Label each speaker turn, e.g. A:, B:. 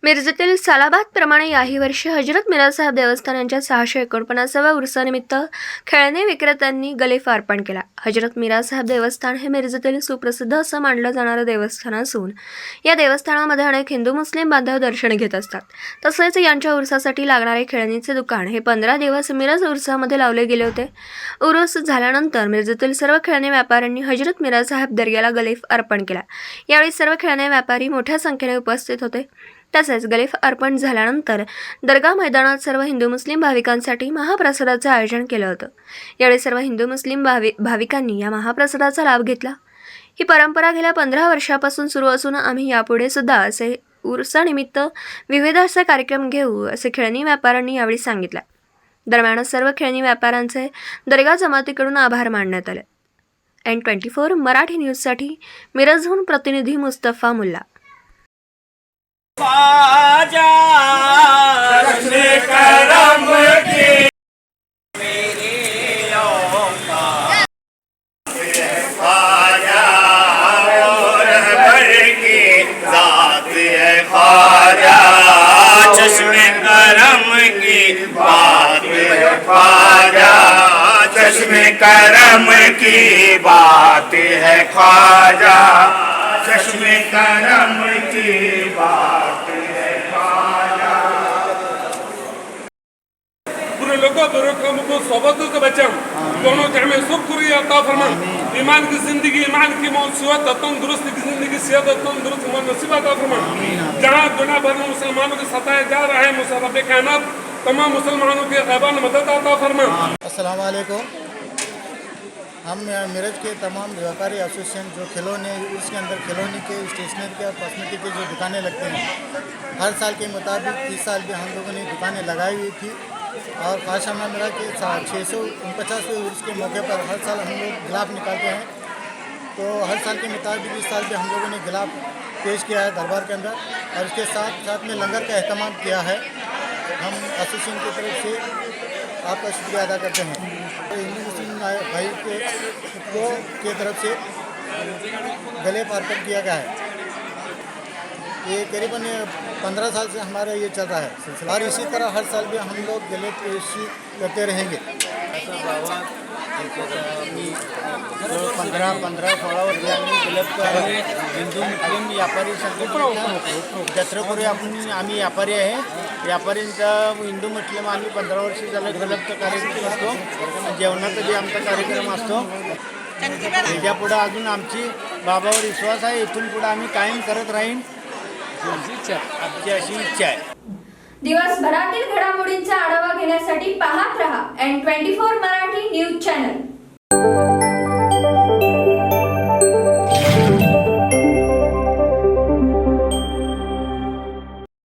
A: मिरजेतील सालाबाद प्रमाणे याही वर्षी हजरत मिरासाहेब देवस्थान यांच्या 649व्या उरुसानिमित्त खेळणे विक्रेत्यांनी गलेफा अर्पण केला। हजरत मिरासाहेब देवस्थान हे मिरजेतील सुप्रसिद्ध असं मानलं जाणारं देवस्थान असून या देवस्थानामध्ये अनेक हिंदू मुस्लिम बांधव दर्शन घेत असतात। तसेच यांच्या उरुसासाठी लागणारे खेळणीचे दुकान हे 15 दिवस मिरज उरुसामध्ये लावले गेले होते। उरुस झाल्यानंतर मिरजेतील सर्व खेळणे व्यापाऱ्यांनी हजरत मिरासाहेब दर्ग्याला गलेफा अर्पण केला। यावेळी सर्व खेळणे व्यापारी मोठ्या संख्येने उपस्थित होते। तसेच गलेफा अर्पण झाल्यानंतर दर्गा मैदानात सर्व हिंदू मुस्लिम भाविकांसाठी महाप्रसादाचे आयोजन केलं होतं। यावेळी सर्व हिंदू मुस्लिम भाविकांनी या महाप्रसादाचा लाभ घेतला। ही परंपरा गेल्या 15 वर्षापासून सुरू असून आम्ही यापुढे सुद्धा असे उरुसानिमित्त विविध असे कार्यक्रम घेऊ असे खेळणी व्यापाऱ्यांनी यावेळी सांगितलं। दरम्यान सर्व खेळणी व्यापाऱ्यांचे दर्गा जमातीकडून आभार मानण्यात आले। N24 मराठी न्यूजसाठी मिरजहून प्रतिनिधी मुस्तफा मुल्ला।
B: ख्वाजा रश्मे करम की मेरे औकात ख्वाजा और भर की जात है ख्वाजा चश्मे करम की बात है ख्वाजा चश्मे करम की बात है ख्वाजा चश्मे करम की बात है ख्वाजा।
C: पूरे लोगों को सोबतों के बच्चे दोनों के हमें सुख खुरी अता फरमा। ईमान की जिंदगी ईमान की मौत तंदुरुस्त की जिंदगी सेहत तंदुरुस्त नसीब अता फरमा। जहाँ दुनिया भर में मुसलमानों के सताए जा रहे हैं मुसरब कायनात तमाम मुसलमानों के ग़ैबान मदद अता फरमा।
D: अस्सलाम वालेकुम। हम मिरज के तमाम व्यापारी एसोसिएशन जो खिलौने उसके अंदर खिलौने के स्टेशनरी के और कॉस्मेटिक की जो दुकानें लगते हैं हर साल के मुताबिक 30 साल भी हम लोगों ने दुकानें लगाई हुई थी और खाशामा मेरा के 649वें उर्स के मौके पर हर साल हम लोग गिलाफ निकालते हैं। तो हर साल के मुताबिक इस साल भी हम लोगों ने गिलाफ पेश किया है दरबार के अंदर और इसके साथ साथ में लंगर का अहतमाम किया है। हम एसोसिएशन की तरफ से आपका शुक्रिया अदा करते हैं। तो हिंदू मुस्लिम भाई के तरफ से गलेफा अर्पण किया गया है। ये करीबन 15 साल से हमारा ये चल रहा है और इसी तरह हर साल भी हम लोग गले पेशी करते रहेंगे।
E: 15-16 वर्ष हिंदू मुस्लिम व्यापारी संघटनेच्या जत्रेपूर्वी आम्ही व्यापारी आहे। व्यापारींचा हिंदू मुस्लिम आम्ही 15 वर्ष झालं गलबचा कार्यक्रम असतो। जेवणाचा बी आमचा कार्यक्रम असतो। त्याच्यापुढं अजून आमची बाबावर विश्वास आहे। इथून पुढे आम्ही कायम करत राहीन आमची अशी इच्छा आहे।
A: दिवसभरातील घडामोडींचा आढावा घेण्यासाठी पाहत रहा N24 मराठी न्यूज चॅनल।